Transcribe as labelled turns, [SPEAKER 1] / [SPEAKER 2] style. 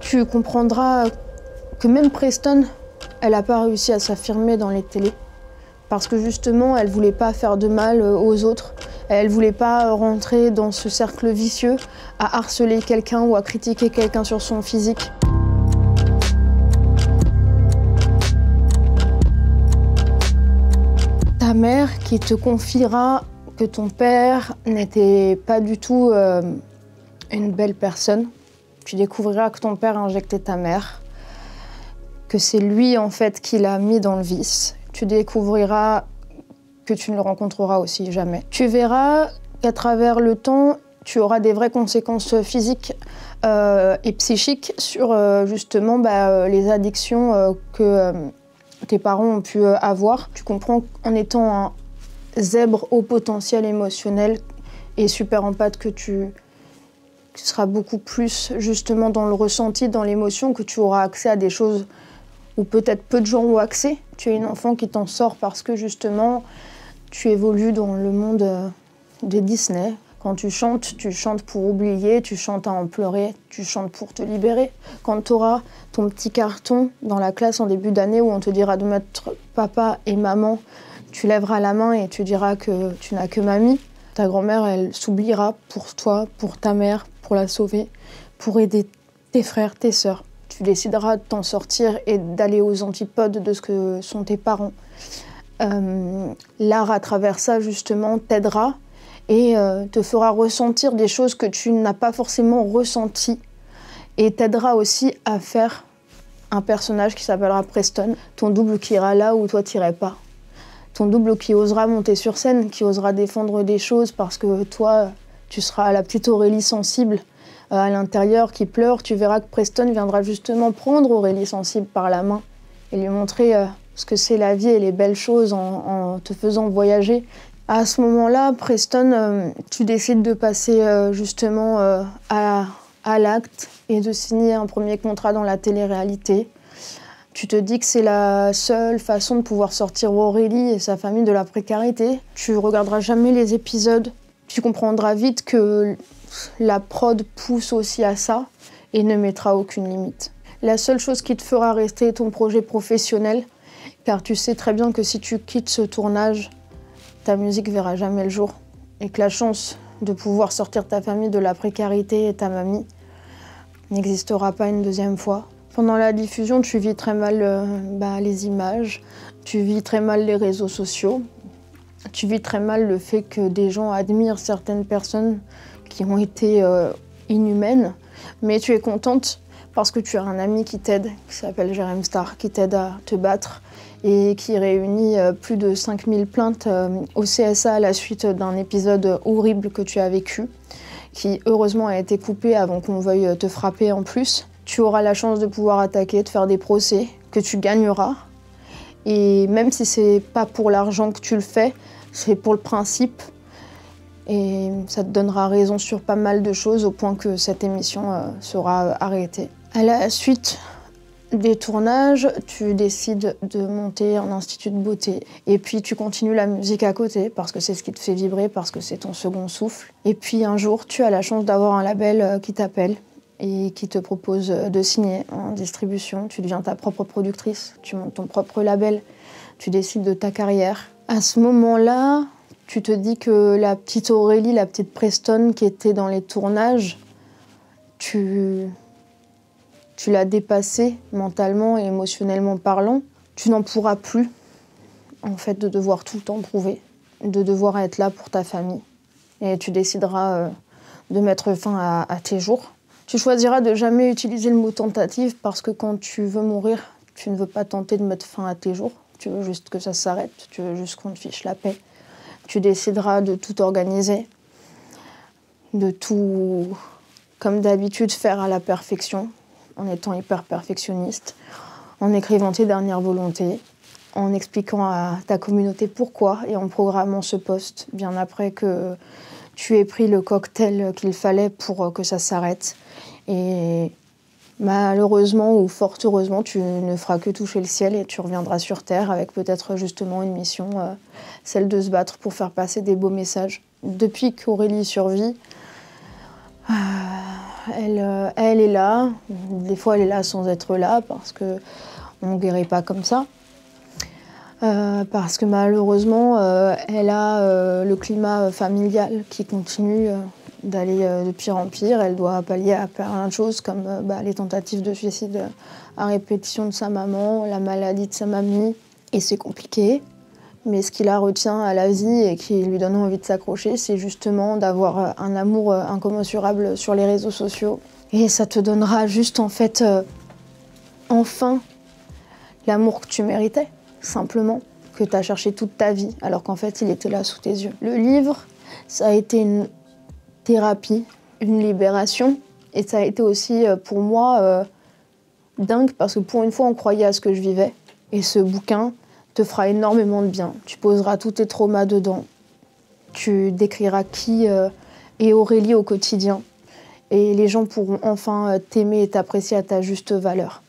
[SPEAKER 1] Tu comprendras que même Preston, elle n'a pas réussi à s'affirmer dans les télés. Parce que justement, elle ne voulait pas faire de mal aux autres. Elle ne voulait pas rentrer dans ce cercle vicieux, à harceler quelqu'un ou à critiquer quelqu'un sur son physique. Ta mère qui te confiera que ton père n'était pas du tout une belle personne. Tu découvriras que ton père injectait ta mère, que c'est lui en fait qui l'a mis dans le vice. Tu découvriras que tu ne le rencontreras aussi jamais. Tu verras qu'à travers le temps, tu auras des vraies conséquences physiques et psychiques sur justement les addictions que tes parents ont pu avoir. Tu comprends qu'en étant un zèbre au potentiel émotionnel et super empathe que tu seras beaucoup plus justement dans le ressenti, dans l'émotion, que tu auras accès à des choses où peut-être peu de gens ont accès. Tu es une enfant qui t'en sort parce que justement tu évolues dans le monde de Disney. Quand tu chantes pour oublier, tu chantes à en pleurer, tu chantes pour te libérer. Quand tu auras ton petit carton dans la classe en début d'année où on te dira de mettre papa et maman, tu lèveras la main et tu diras que tu n'as que mamie. Ta grand-mère, elle s'oubliera pour toi, pour ta mère, pour la sauver, pour aider tes frères, tes sœurs. Tu décideras de t'en sortir et d'aller aux antipodes de ce que sont tes parents. L'art, à travers ça, justement, t'aidera et te fera ressentir des choses que tu n'as pas forcément ressenties. Et t'aidera aussi à faire un personnage qui s'appellera Preston, ton double qui ira là où toi t'irais pas. Ton double qui osera monter sur scène, qui osera défendre des choses parce que toi, tu seras la petite Aurélie sensible à l'intérieur qui pleure. Tu verras que Preston viendra justement prendre Aurélie sensible par la main et lui montrer ce que c'est la vie et les belles choses en te faisant voyager. À ce moment-là, Preston, tu décides de passer justement à l'acte et de signer un premier contrat dans la télé-réalité. Tu te dis que c'est la seule façon de pouvoir sortir Aurélie et sa famille de la précarité. Tu regarderas jamais les épisodes. Tu comprendras vite que la prod pousse aussi à ça et ne mettra aucune limite. La seule chose qui te fera rester est ton projet professionnel, car tu sais très bien que si tu quittes ce tournage, ta musique verra jamais le jour et que la chance de pouvoir sortir ta famille de la précarité et ta mamie n'existera pas une deuxième fois. Pendant la diffusion, tu vis très mal les images, tu vis très mal les réseaux sociaux, tu vis très mal le fait que des gens admirent certaines personnes qui ont été inhumaines, mais tu es contente parce que tu as un ami qui t'aide, qui s'appelle Jérém Star, qui t'aide à te battre et qui réunit plus de 5000 plaintes au CSA à la suite d'un épisode horrible que tu as vécu, qui heureusement a été coupé avant qu'on veuille te frapper en plus. Tu auras la chance de pouvoir attaquer, de faire des procès, que tu gagneras. Et même si c'est pas pour l'argent que tu le fais, c'est pour le principe. Et ça te donnera raison sur pas mal de choses au point que cette émission sera arrêtée. À la suite des tournages, tu décides de monter un institut de beauté. Et puis tu continues la musique à côté parce que c'est ce qui te fait vibrer, parce que c'est ton second souffle. Et puis un jour, tu as la chance d'avoir un label qui t'appelle et qui te propose de signer en distribution. Tu deviens ta propre productrice, tu montes ton propre label, tu décides de ta carrière. À ce moment-là, tu te dis que la petite Aurélie, la petite Preston qui était dans les tournages, tu l'as dépassée mentalement et émotionnellement parlant. Tu n'en pourras plus, en fait, de devoir tout le temps prouver, de devoir être là pour ta famille. Et tu décideras de mettre fin à tes jours. Tu choisiras de jamais utiliser le mot tentative parce que quand tu veux mourir, tu ne veux pas tenter de mettre fin à tes jours. Tu veux juste que ça s'arrête, tu veux juste qu'on te fiche la paix. Tu décideras de tout organiser, de tout, comme d'habitude, faire à la perfection, en étant hyper perfectionniste, en écrivant tes dernières volontés, en expliquant à ta communauté pourquoi et en programmant ce post bien après que tu aies pris le cocktail qu'il fallait pour que ça s'arrête. Et malheureusement ou fort heureusement, tu ne feras que toucher le ciel et tu reviendras sur Terre avec peut-être justement une mission, celle de se battre pour faire passer des beaux messages. Depuis qu'Aurélie survit, elle est là. Des fois, elle est là sans être là parce qu'on ne guérit pas comme ça. Parce que malheureusement, elle a le climat familial qui continue d'aller de pire en pire. Elle doit pallier à plein de choses comme les tentatives de suicide à répétition de sa maman, la maladie de sa mamie. Et c'est compliqué. Mais ce qui la retient à la vie et qui lui donne envie de s'accrocher, c'est justement d'avoir un amour incommensurable sur les réseaux sociaux. Et ça te donnera juste en fait, enfin, l'amour que tu méritais, simplement, que tu as cherché toute ta vie, alors qu'en fait, il était là sous tes yeux. Le livre, ça a été une thérapie, une libération. Et ça a été aussi, pour moi, dingue, parce que pour une fois, on croyait à ce que je vivais. Et ce bouquin te fera énormément de bien. Tu poseras tous tes traumas dedans. Tu décriras qui est Aurélie au quotidien. Et les gens pourront enfin t'aimer et t'apprécier à ta juste valeur.